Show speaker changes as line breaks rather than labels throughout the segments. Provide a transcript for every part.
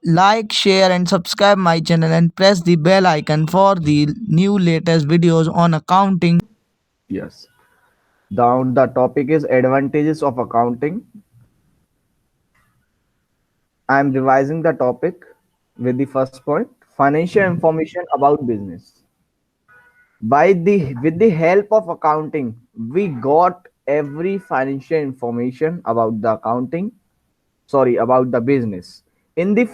Like, share, and subscribe my channel and press the bell icon for the new latest videos on accounting.
Yes. Down the topic is advantages of accounting. I am revising the topic with the first point, financial information about business. With the help of accounting, we got every financial information about the about the business in the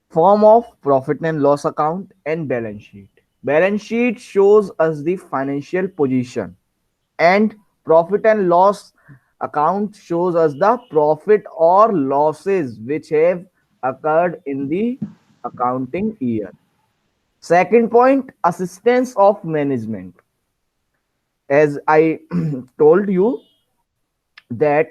form of profit and loss account and balance sheet. Balance sheet shows us the financial position, and profit and loss account shows us the profit or losses which have occurred in the accounting year. Second point, assistance of management. As I told you that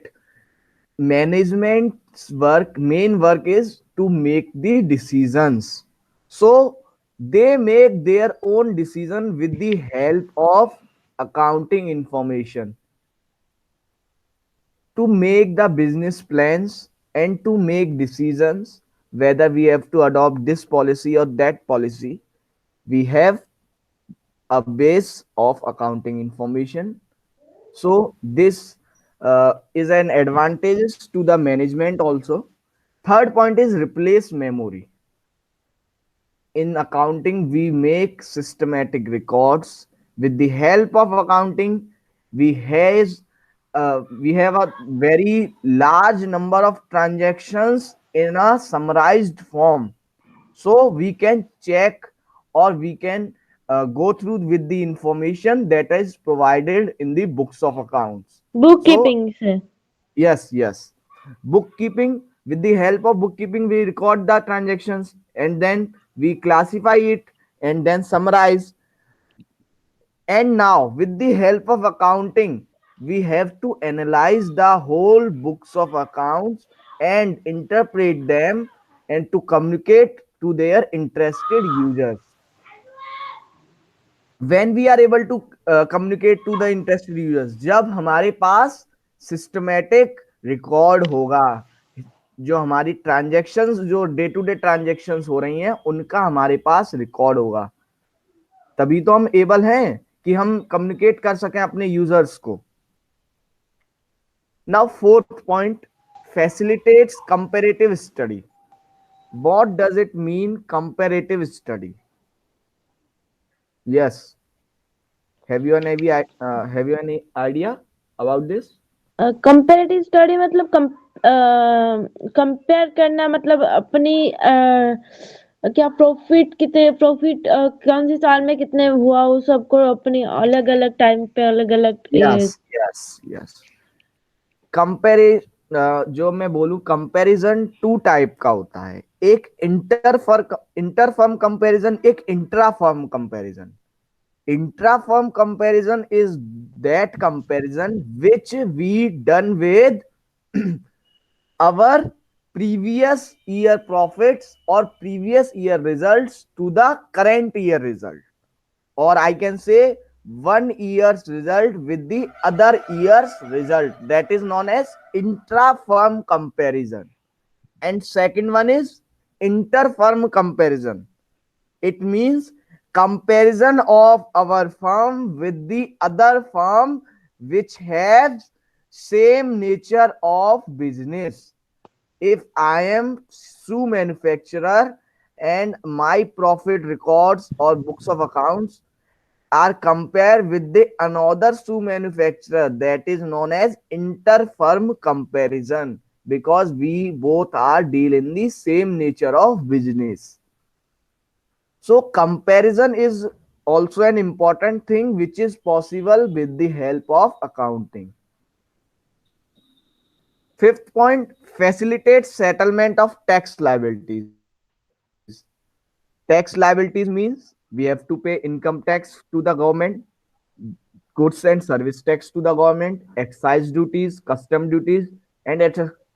management's main work is to make the decisions. So they make their own decision with the help of accounting information to make the business plans and to make decisions whether we have to adopt this policy or that policy. We have a base of accounting information. So this is an advantage to the management also. Third point is replace memory. In accounting, we make systematic records. With the help of accounting, we has we have a very large number of transactions in a summarized form, so we can check or we can go through with the information that is provided in the books of accounts. So
Bookkeeping से.
yes. Bookkeeping, with the help of bookkeeping, we record the transactions and then we classify it and then summarize. And now, with the help of accounting, we have to analyze the whole books of accounts and interpret them and to communicate to their interested users. When we are able to communicate to the interested users, जब हमारे पास systematic record होगा, जो हमारी transactions जो day to day transactions हो रही हैं उनका हमारे पास रिकॉर्ड होगा, तभी तो हम एबल हैं कि हम कम्युनिकेट कर सकें अपने यूजर्स को. Now fourth point, facilitates comparative study. What does it mean, comparative study? Yes. Have you any idea about this?
Comparative study मतलब कंपेयर करना, मतलब अपनी क्या प्रॉफिट कितने प्रॉफिट कौन सी साल में कितने हुआ, उस सबको अपनी अलग अलग टाइम पे अलग अलग
यस. कंपेरि जो मैं बोलूं, कंपैरिजन टू टाइप का होता है. एक इंटर फर्म कंपैरिजन, एक intra firm comparison. Intra firm comparison is that comparison which we done with our previous year profits or previous year results to the current year result, or I can say one year's result with the other year's result. That is known as intra-firm comparison. And second one is inter-firm comparison. It means comparison of our firm with the other firm which has same nature of business. If I am shoe manufacturer and my profit records or books of accounts are compared with the another shoe manufacturer, that is known as inter-firm comparison, because we both are deal in the same nature of business. So comparison is also an important thing which is possible with the help of accounting. Fifth point, facilitates settlement of tax liabilities. Tax liabilities means we have to pay income tax to the government, goods and service tax to the government, excise duties, custom duties, and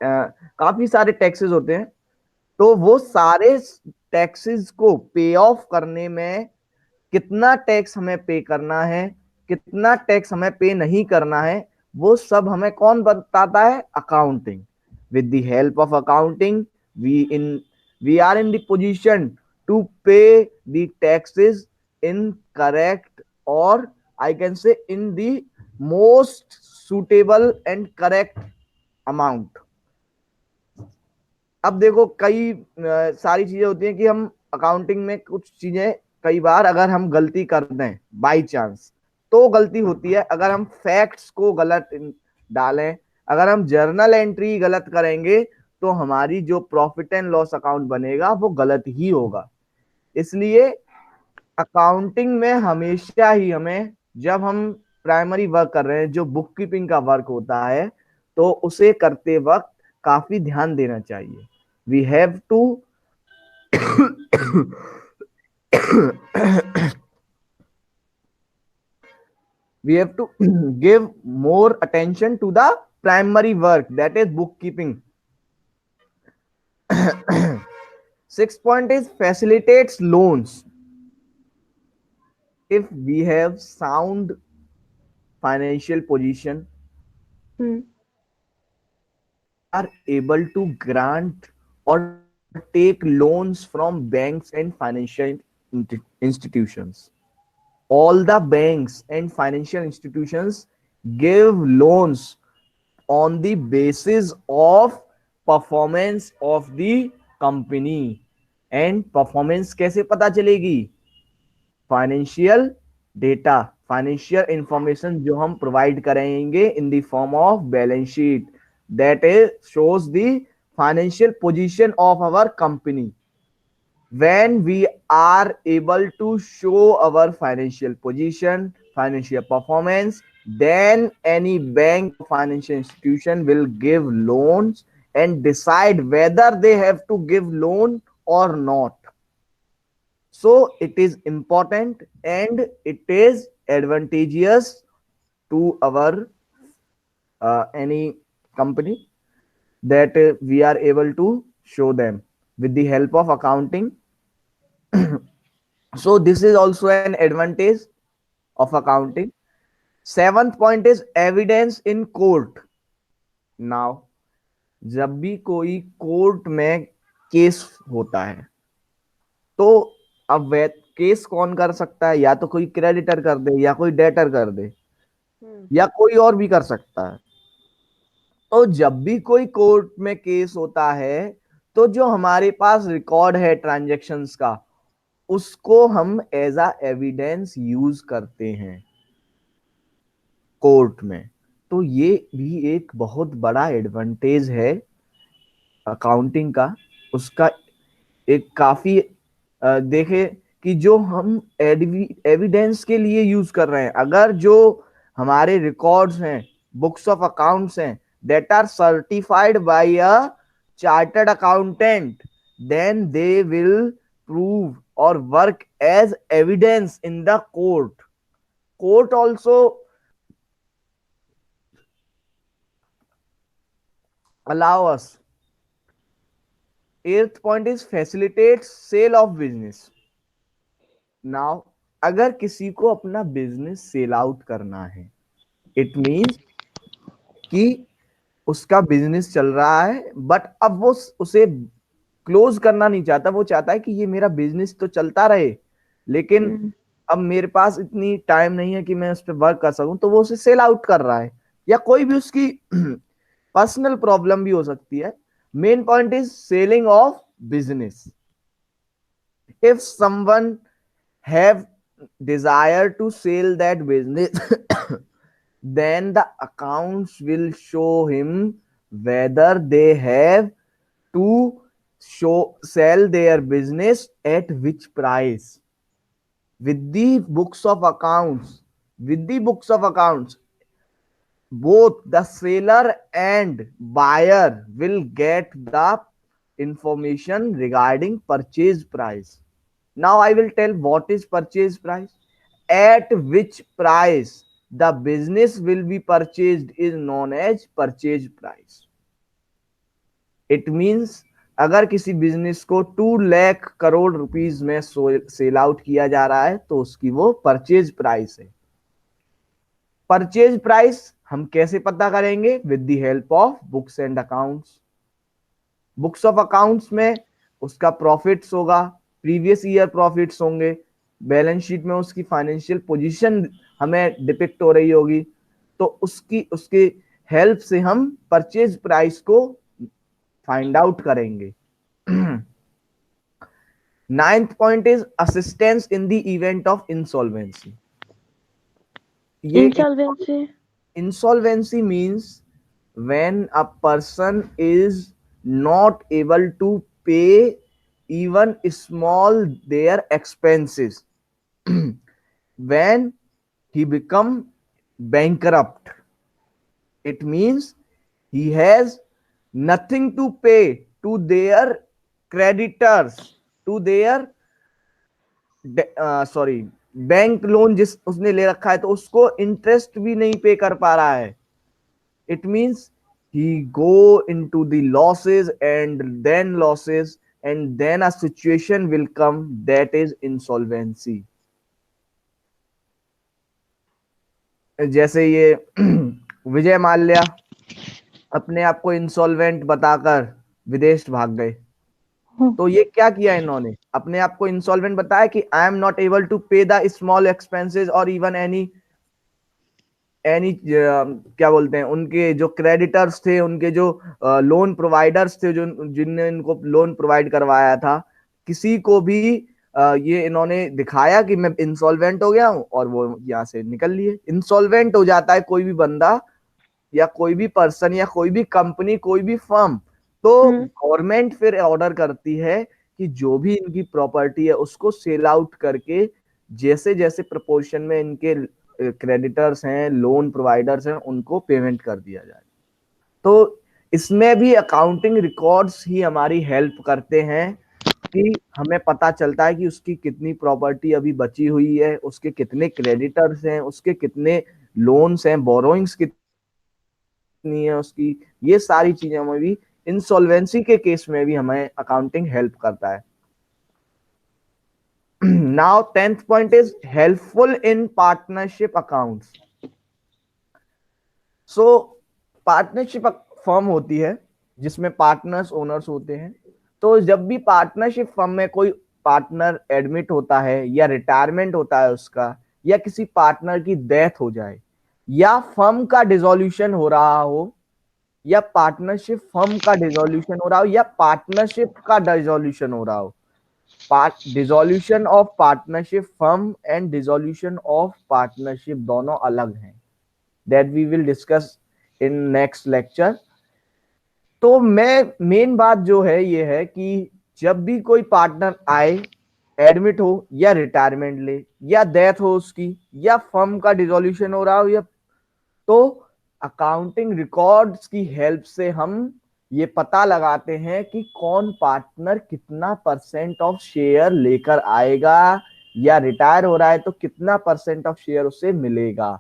काफी सारे taxes होते हैं. तो वो सारे taxes को पे of करने में कितना टैक्स हमें पे करना है, कितना टैक्स हमें पे नहीं करना है, वो सब हमें कौन बताता है? Accounting. With the help of accounting we are in the position to pay the taxes in correct, or I can say in the most suitable and correct amount. अब देखो कई सारी चीजें होती हैं कि हम अकाउंटिंग में कुछ चीजें कई बार अगर हम गलती कर दें बाई चांस, तो गलती होती है। अगर हम फैक्ट्स को गलत डालें, अगर हम जर्नल एंट्री गलत करेंगे, तो हमारी जो प्रॉफिट एंड लॉस अकाउंट बनेगा वो गलत ही होगा। इसलिए अकाउंटिंग में हमेशा ही हमें, जब हम प्राइमरी वर्क कर रहे हैं, जो बुक कीपिंग का वर्क होता है, तो उसे करते वक्त काफी ध्यान देना चाहिए। We have to we have to give more attention to the primary work, that is bookkeeping. Sixth point is facilitates loans. If we have sound financial position, are able to grant or take loans from banks and financial institutions. All the banks and financial institutions give loans on the basis of performance of the company. And performance कैसे पता चलेगी? Financial data, financial information जो हम provide करेंगे in the form of balance sheet, that is shows the financial position of our company. When we are able to show our financial position, financial performance, then any bank or financial institution will give loans and decide whether they have to give loan or not. So it is important and it is advantageous to our any company that we are able to show them with the help of accounting. So this is also an advantage of accounting. Seventh point is evidence in court. Now जब भी कोई court में case होता है, तो अब वे case कौन कर सकता है? या तो कोई क्रेडिटर कर दे, या कोई डेटर कर दे, या कोई और भी कर सकता है। तो जब भी कोई कोर्ट में केस होता है, तो जो हमारे पास रिकॉर्ड है ट्रांजैक्शंस का, उसको हम एज अ एविडेंस यूज करते हैं कोर्ट में। तो ये भी एक बहुत बड़ा एडवांटेज है अकाउंटिंग का। उसका एक काफी देखे कि जो हम एविडेंस के लिए यूज कर रहे हैं, अगर जो हमारे रिकॉर्ड्स हैं, बुक्स ऑफ अकाउंट्स हैं, that are certified by a chartered accountant, then they will prove or work as evidence in the court. Court also allow us. Eighth point is facilitates sale of business. Now अगर किसी को अपना business sell out करना है, it means कि उसका business चल रहा है, बट अब वो उसे क्लोज करना नहीं चाहता। वो चाहता है कि ये मेरा बिजनेस तो चलता रहे, लेकिन अब मेरे पास इतनी टाइम नहीं है कि मैं उस पर वर्क कर सकूं, तो वो उसे सेल आउट कर रहा है, या कोई भी उसकी पर्सनल प्रॉब्लम भी हो सकती है। Main point is selling of business. If someone have desire to sell that business, then the accounts will show him whether they have to sell their business at which price. With the books of accounts, both the seller and buyer will get the information regarding purchase price. Now I will tell what is purchase price. At which price the business will be purchased is known as purchase price. It means अगर किसी business को 2 lakh crore rupees में sell out किया जा रहा है, तो उसकी वो परचेज प्राइस है। परचेज प्राइस हम कैसे पता करेंगे? With the help of books and accounts. Books of accounts में उसका प्रॉफिट्स होगा, प्रीवियस ईयर प्रॉफिट्स होंगे, बैलेंस शीट में उसकी फाइनेंशियल पोजीशन हमें डिपिक्ट हो रही होगी, तो उसके हेल्प से हम परचेज प्राइस को फाइंड आउट करेंगे। Ninth point is assistance in the event of insolvency. ये
insolvency.
insolvency means when a person is not able to pay even small their expenses, when he become bankrupt, it means he has nothing to pay to their creditors, to their sorry bank loan जिस उसने ले रखा है तो उसको interest भी नहीं पे कर पा रहा है। It means he go into the losses and then a situation will come that is insolvency। जैसे ये विजय माल्या अपने आप को इंसॉल्वेंट बताकर विदेश भाग गए, तो ये क्या किया इन्होंने, अपने आप को इंसॉल्वेंट बताया कि I am not able to pay the small expenses और इवन एनी क्या बोलते हैं, उनके जो क्रेडिटर्स थे, उनके जो लोन प्रोवाइडर्स थे, जो जिनने इनको लोन प्रोवाइड करवाया था, किसी को भी ये इन्होंने दिखाया कि मैं इंसॉल्वेंट हो गया हूं और वो यहाँ से निकल लिए। इंसॉल्वेंट हो जाता है कोई भी बंदा या कोई भी पर्सन या कोई भी कंपनी, कोई भी फर्म, तो गवर्नमेंट फिर ऑर्डर करती है कि जो भी इनकी प्रॉपर्टी है उसको सेल आउट करके जैसे जैसे प्रोपोर्शन में इनके क्रेडिटर्स हैं, लोन प्रोवाइडर्स हैं, उनको पेमेंट कर दिया जाए। तो इसमें भी अकाउंटिंग रिकॉर्ड्स ही हमारी हेल्प करते हैं कि हमें पता चलता है कि उसकी कितनी प्रॉपर्टी अभी बची हुई है, उसके कितने क्रेडिटर्स हैं, उसके कितने लोन्स हैं, बोरोइंग्स कितनी है उसकी, ये सारी चीजें हमें भी इंसॉल्वेंसी के केस में भी हमें अकाउंटिंग हेल्प करता है। Now 10th point is helpful in partnership accounts। So partnership firm होती है जिसमें पार्टनर्स ओनर्स होते हैं, तो जब भी पार्टनरशिप फर्म में कोई पार्टनर एडमिट होता है या रिटायरमेंट होता है उसका, या किसी पार्टनर की डेथ हो जाए, या फर्म का डिसोल्यूशन हो रहा हो, या पार्टनरशिप फर्म का डिसोल्यूशन हो रहा हो, या पार्टनरशिप का डिसोल्यूशन हो रहा हो, dissolution of partnership firm and dissolution of partnership दोनों अलग हैं, that we will discuss in next lecture. तो मैं मेन बात जो है ये है कि जब भी कोई पार्टनर आए, एडमिट हो या रिटायरमेंट ले या डेथ हो उसकी, या फर्म का डिसोल्यूशन हो रहा हो, या तो अकाउंटिंग रिकॉर्ड्स की हेल्प से हम ये पता लगाते हैं कि कौन पार्टनर कितना परसेंट ऑफ शेयर लेकर आएगा, या रिटायर हो रहा है तो कितना परसेंट ऑफ शेयर उसे मिलेगा।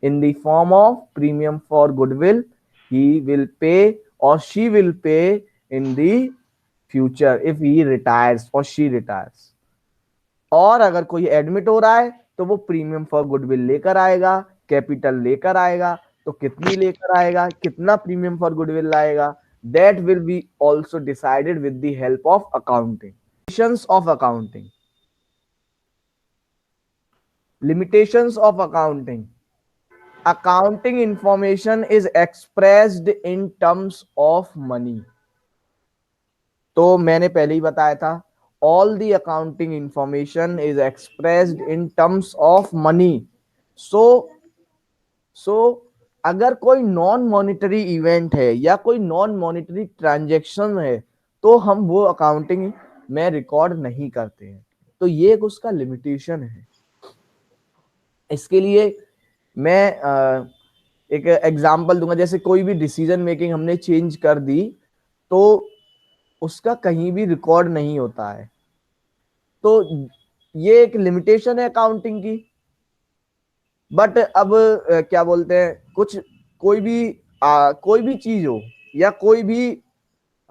In the form of premium for goodwill he will pay और she will pay in the future if he retires और शी रिटायर्स। और अगर कोई एडमिट हो रहा है तो वो प्रीमियम फॉर गुडविल लेकर आएगा, कैपिटल लेकर आएगा, तो कितनी लेकर आएगा, कितना प्रीमियम फॉर गुडविल लाएगा, that will be also decided with the help of accounting। Limitations of accounting। Limitations of accounting। Accounting information is expressed in terms of money। तो मैंने पहले ही बताया था, all the accounting information is expressed in terms of money। so अगर कोई non monetary event है या कोई नॉन मॉनिटरी ट्रांजैक्शन है तो हम वो अकाउंटिंग में रिकॉर्ड नहीं करते हैं, तो ये एक उसका लिमिटेशन है। इसके लिए मैं एक एग्जांपल दूंगा, जैसे कोई भी डिसीजन मेकिंग हमने चेंज कर दी तो उसका कहीं भी रिकॉर्ड नहीं होता है, तो ये एक लिमिटेशन है अकाउंटिंग की। बट अब क्या बोलते हैं, कोई भी चीज हो या कोई भी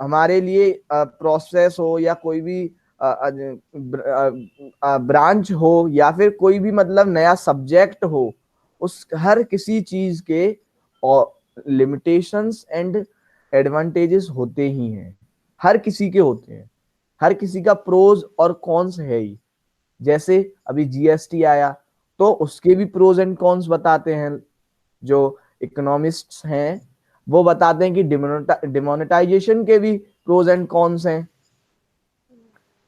हमारे लिए प्रोसेस हो या कोई भी ब्रांच हो या फिर कोई भी मतलब नया सब्जेक्ट हो, उस हर किसी चीज के लिमिटेशंस एंड एडवांटेजेस होते ही हैं, हर किसी के होते हैं। हर किसी का प्रोज और कॉन्स है ही। जैसे अभी जीएसटी आया तो उसके भी प्रोज एंड कॉन्स बताते हैं, जो इकोनॉमिस्ट्स हैं वो बताते हैं कि डिमोनेटाइजेशन के भी प्रोज एंड कॉन्स हैं।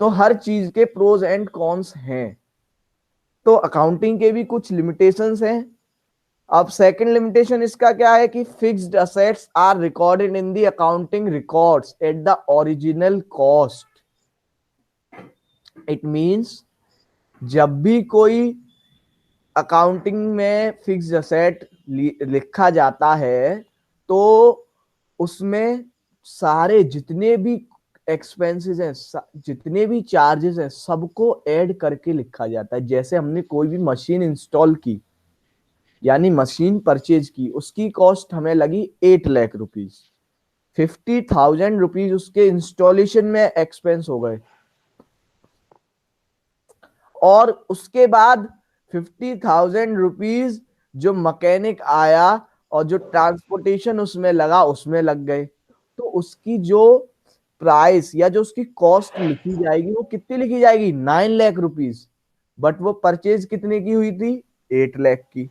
तो हर चीज के प्रोज एंड कॉन्स हैं। तो अकाउंटिंग के भी कुछ लिमिटेशंस हैं। अब सेकंड लिमिटेशन इसका क्या है कि fixed assets are recorded in the accounting records at the original cost. It means जब भी कोई अकाउंटिंग में फिक्स्ड असेट लिखा जाता है तो उसमें सारे जितने भी एक्सपेंसेस हैं, जितने भी चार्जेस हैं, सबको ऐड करके लिखा जाता है। जैसे हमने कोई भी मशीन इंस्टॉल की यानी मशीन परचेज की, उसकी कॉस्ट हमें लगी 8 लाख रुपीज, 50,000 रुपीज उसके इंस्टॉलेशन में एक्सपेंस हो गए, और उसके बाद 50,000 रुपीज जो मैकेनिक आया और जो ट्रांसपोर्टेशन उसमें लगा उसमें लग गए। तो उसकी जो प्राइस या जो उसकी कॉस्ट लिखी जाएगी वो कितनी लिखी जाएगी, 9 लाख रुपीज। बट वो परचेज कितने की हुई थी, 8 लाख की।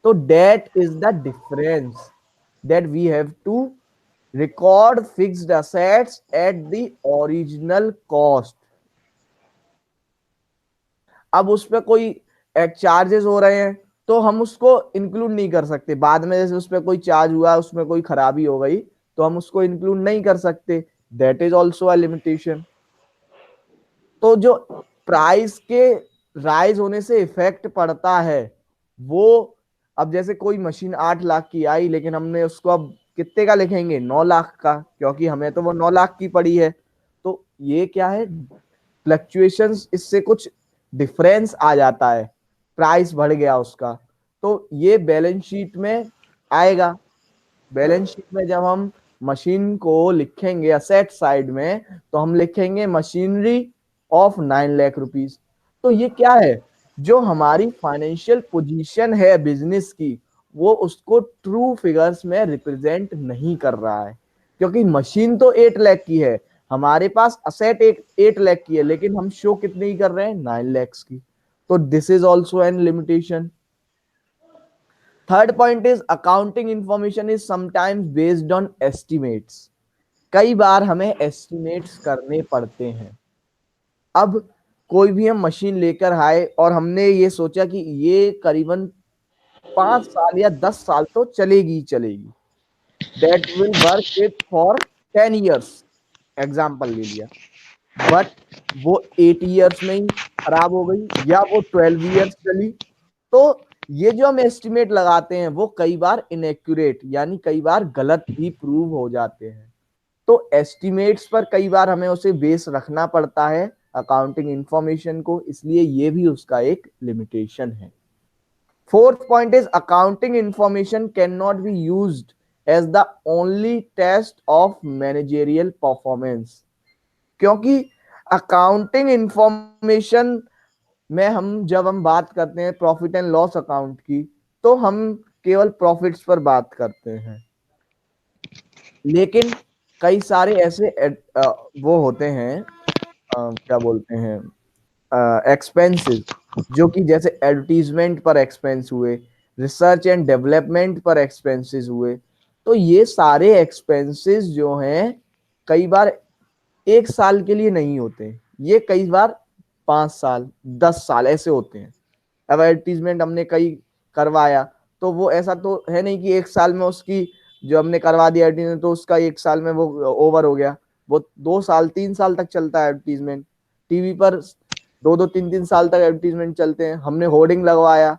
तो that is the difference that we have to record fixed assets at the original cost. अब उस पर कोई चार्जेस हो रहे हैं तो हम उसको इंक्लूड नहीं कर सकते। बाद में जैसे उस पर कोई चार्ज हुआ, उसमें कोई खराबी हो गई तो हम उसको इंक्लूड नहीं कर सकते। That is also a limitation. तो जो प्राइस के राइज होने से इफेक्ट पड़ता है वो, अब जैसे कोई मशीन 8 लाख की आई लेकिन हमने उसको अब कितने का लिखेंगे, 9 लाख का, क्योंकि हमें तो वो 9 लाख की पड़ी है। तो ये क्या है, फ्लक्चुएशंस, इससे कुछ डिफरेंस आ जाता है, प्राइस बढ़ गया उसका। तो ये बैलेंस शीट में आएगा। बैलेंस शीट में जब हम मशीन को लिखेंगे असेट साइड में तो हम लिखेंगे मशीनरी ऑफ 9 लाख रुपीज। तो ये क्या है, जो हमारी फाइनेंशियल पोजीशन है बिजनेस की, वो उसको ट्रू फिगर्स में रिप्रेजेंट नहीं कर रहा है। क्योंकि मशीन तो 8 लाख की है, हमारे पास असेट 8 लाख की है, लेकिन हम शो कितने की कर रहे हैं, 9 lakhs की। तो this is also an limitation. Third point is accounting information is sometimes based on estimates. कई बार हमें एस्टिमेट्स करने पड़ते हैं। अब कोई भी हम मशीन लेकर आए और हमने ये सोचा कि ये करीबन 5 साल या 10 साल तो चलेगी ही चलेगी, that will work it for 10 years, example ले लिया। बट वो 8 years में ही खराब हो गई या वो 12 years चली। तो ये जो हम एस्टिमेट लगाते हैं वो कई बार इनएक्यूरेट यानी कई बार गलत भी प्रूव हो जाते हैं। तो एस्टिमेट्स पर कई बार हमें उसे बेस रखना पड़ता है अकाउंटिंग इंफॉर्मेशन को, इसलिए ये भी उसका एक लिमिटेशन है। Fourth point is accounting information can not be used as the only test of managerial performance. क्योंकि अकाउंटिंग इंफॉर्मेशन में जब हम बात करते हैं प्रॉफिट एंड लॉस अकाउंट की, तो हम केवल प्रॉफिट्स पर बात करते हैं। लेकिन कई सारे ऐसे वो होते हैं, क्या बोलते हैं, एक्सपेंसेस, जो कि जैसे एडवर्टीजमेंट पर एक्सपेंस हुए, रिसर्च एंड डेवलपमेंट पर एक्सपेंसेस हुए। तो ये सारे एक्सपेंसेस जो हैं कई बार 1 साल के लिए नहीं होते, ये कई बार 5 साल 10 साल ऐसे होते हैं। अब एडवर्टीजमेंट हमने कई करवाया तो वो ऐसा तो है नहीं कि 1 साल में उसकी, जो हमने करवा दिया एडवर्टीजमेंट तो उसका 1 साल में वो ओवर हो गया। वो 2 साल 3 साल तक चलता है एडवर्टीजमेंट। टीवी पर 2-2 3-3 साल तक एडवर्टीजमेंट चलते हैं। हमने होर्डिंग लगवाया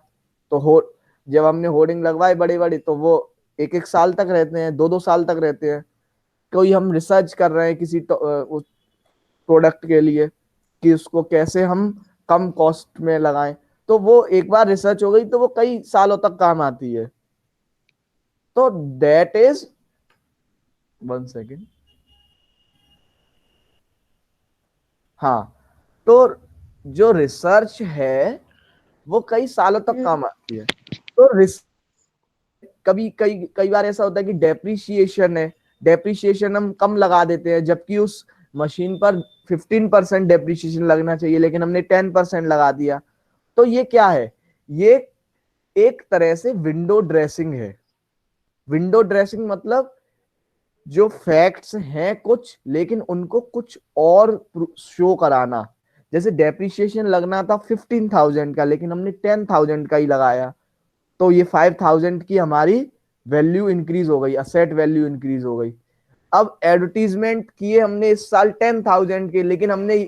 तो जब हमने होर्डिंग लगवाए बड़े बड़े तो वो 1-1 साल तक रहते हैं, 2-2 साल तक रहते हैं। कोई हम रिसर्च कर रहे हैं किसी प्रोडक्ट के लिए कि उसको कैसे हम कम कॉस्ट में लगाएं, तो वो एक बार रिसर्च हो गई तो वो कई सालों तक काम आती है। तो दैट इज 1 सेकेंड। हाँ, तो जो रिसर्च है वो कई सालों तक काम आती है। तो कभी कई कई बार ऐसा होता है कि डेप्रिसिएशन है, डेप्रिसिएशन हम कम लगा देते हैं, जबकि उस मशीन पर 15% डेप्रिसिएशन लगना चाहिए लेकिन हमने 10% लगा दिया। तो ये क्या है, ये एक तरह से विंडो ड्रेसिंग है। विंडो ड्रेसिंग मतलब जो फैक्ट्स हैं कुछ, लेकिन उनको कुछ और शो कराना। जैसे डेप्रिसिएशन लगना था 15,000 का, लेकिन हमने 10,000 का ही लगाया, तो ये 5,000 की हमारी वैल्यू इंक्रीज हो गई, असेट वैल्यू इंक्रीज हो गई। अब एडवर्टीजमेंट किए हमने इस साल 10,000 के, लेकिन हमने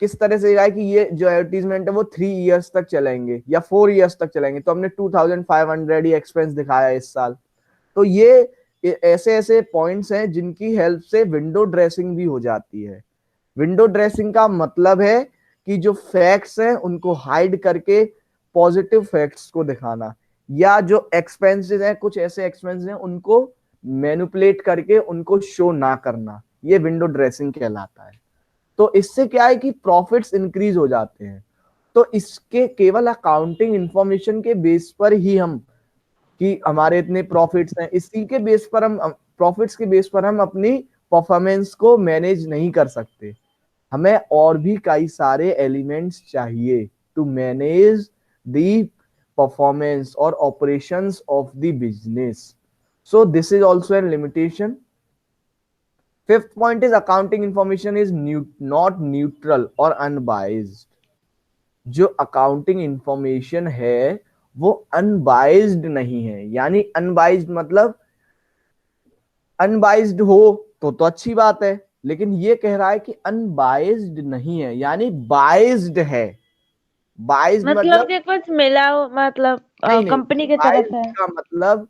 किस तरह से दिखाया कि ये जो एडवर्टीजमेंट है वो 3 इयर्स तक चलेंगे या 4 इयर्स तक चलेंगे, तो हमने 2,500 ही एक्सपेंस दिखाया इस साल। तो ये ऐसे ऐसे पॉइंट्स हैं जिनकी हेल्प से विंडो ड्रेसिंग भी हो जाती है। विंडो ड्रेसिंग का मतलब है कि जो फैक्ट्स हैं उनको हाइड करके पॉजिटिव फैक्ट्स को दिखाना, या जो एक्सपेंसेस हैं, कुछ ऐसे एक्सपेंसेस हैं उनको मैनिपुलेट करके उनको शो ना करना, ये विंडो ड्रेसिंग कहलाता है। तो इससे क्या है कि प्रॉफिट्स इंक्रीज हो जाते हैं। तो इसके केवल अकाउंटिंग इंफॉर्मेशन के बेस पर ही हम, कि हमारे इतने प्रॉफिट्स हैं, इसी के बेस पर हम, प्रॉफिट्स के बेस पर हम अपनी परफॉर्मेंस को मैनेज नहीं कर सकते। हमें और भी कई सारे एलिमेंट्स चाहिए टू मैनेज द परफॉर्मेंस और operations of the business. So this is also an limitation. Fifth point is accounting information is not neutral और अनबाइज्ड। जो अकाउंटिंग इंफॉर्मेशन है वो अनबाइज्ड नहीं है। यानी अनबाइज्ड मतलब अनबाइज्ड हो तो अच्छी बात है, लेकिन ये कह रहा है कि अनबाइज्ड नहीं है, यानी बाइज्ड है। बाइज्ड
मतलब
मतलब,
कि कुछ मिला हो, मतलब
नहीं नहीं,
कंपनी की तरफ
बाइज्ड
है।
का मतलब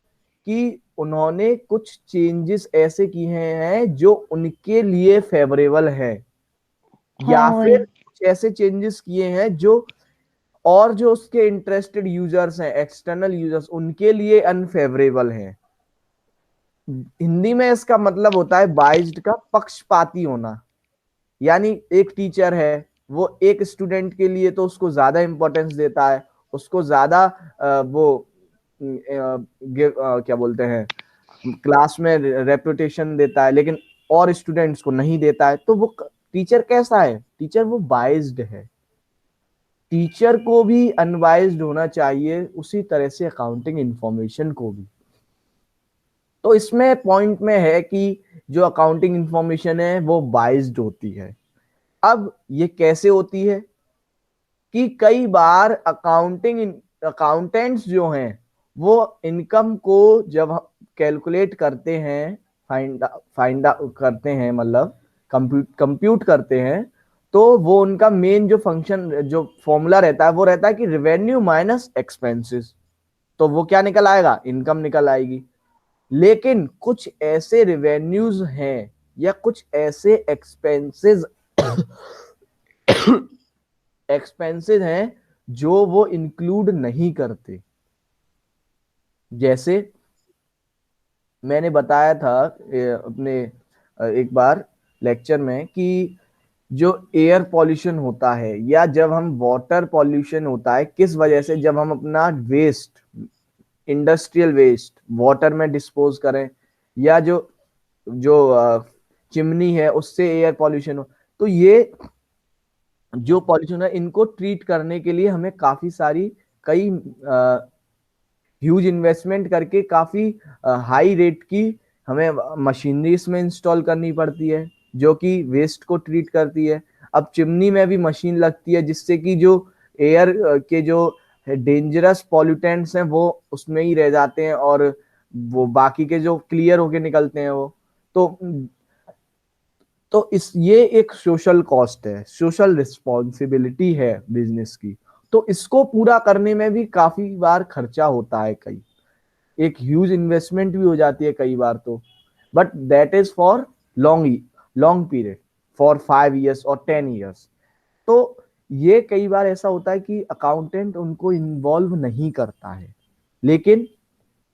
कि उन्होंने कुछ चेंजेस ऐसे किए हैं जो उनके लिए फेवरेबल है, या
हाँ वही।
फिर कुछ ऐसे चेंजेस किए हैं जो, और जो उसके इंटरेस्टेड यूजर्स हैं, एक्सटर्नल यूजर्स, उनके लिए अनफेवरेबल हैं। हिंदी में इसका मतलब होता है बाइज्ड का पक्षपाती होना। यानी एक टीचर है, वो एक स्टूडेंट के लिए तो उसको ज्यादा इंपॉर्टेंस देता है, उसको ज्यादा वो क्या बोलते हैं, क्लास में रेपुटेशन देता है, लेकिन और स्टूडेंट्स को नहीं देता है। तो वो टीचर कैसा है, टीचर वो बाइज्ड है। टीचर को भी अनबाइज्ड होना चाहिए, उसी तरह से अकाउंटिंग इंफॉर्मेशन को भी। तो इसमें पॉइंट में है कि जो अकाउंटिंग इंफॉर्मेशन है वो बाइज्ड होती है। अब ये कैसे होती है कि कई बार अकाउंटेंट्स जो हैं वो इनकम को जब कैलकुलेट करते हैं, फाइंड करते हैं, मतलब कंप्यूट करते हैं, तो वो उनका मेन जो फंक्शन, जो फॉर्मूला रहता है वो रहता है कि रेवेन्यू माइनस एक्सपेंसेस। तो वो क्या निकल आएगा, इनकम निकल आएगी। लेकिन कुछ ऐसे रेवेन्यूज हैं या कुछ ऐसे एक्सपेंसेस एक्सपेंसेस हैं जो वो इंक्लूड नहीं करते। जैसे मैंने बताया था अपने एक बार लेक्चर में कि जो एयर पॉल्यूशन होता है या जब हम वाटर पॉल्यूशन होता है, किस वजह से, जब हम अपना वेस्ट, इंडस्ट्रियल वेस्ट वाटर में डिस्पोज करें, या जो जो चिमनी है उससे एयर पॉल्यूशन हो, तो ये जो पॉल्यूशन है इनको ट्रीट करने के लिए हमें काफी सारी, कई ह्यूज इन्वेस्टमेंट करके काफी हाई रेट की हमें मशीनरी इसमें इंस्टॉल करनी पड़ती है जो कि वेस्ट को ट्रीट करती है। अब चिमनी में भी मशीन लगती है जिससे कि जो एयर के जो डेंजरस पॉल्यूटेंट्स हैं वो उसमें ही रह जाते हैं और वो बाकी के जो क्लियर होके निकलते हैं वो। तो इस ये एक सोशल कॉस्ट है, सोशल रिस्पॉन्सिबिलिटी है बिजनेस की। तो इसको पूरा करने में भी काफी बार खर्चा होता है, कई एक ह्यूज इन्वेस्टमेंट भी हो जाती है कई बार तो, but that is for long long period, for 5 years और 10 इयर्स। तो ये कई बार ऐसा होता है कि अकाउंटेंट उनको इन्वॉल्व नहीं करता है, लेकिन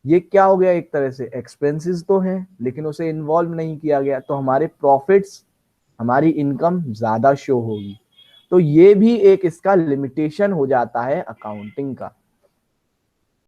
ये क्या हो गया, एक तरह से एक्सपेंसेस तो हैं लेकिन उसे इन्वॉल्व नहीं किया गया, तो हमारे प्रॉफिट्स, हमारी इनकम ज्यादा शो होगी। तो ये भी एक इसका लिमिटेशन हो जाता है अकाउंटिंग का।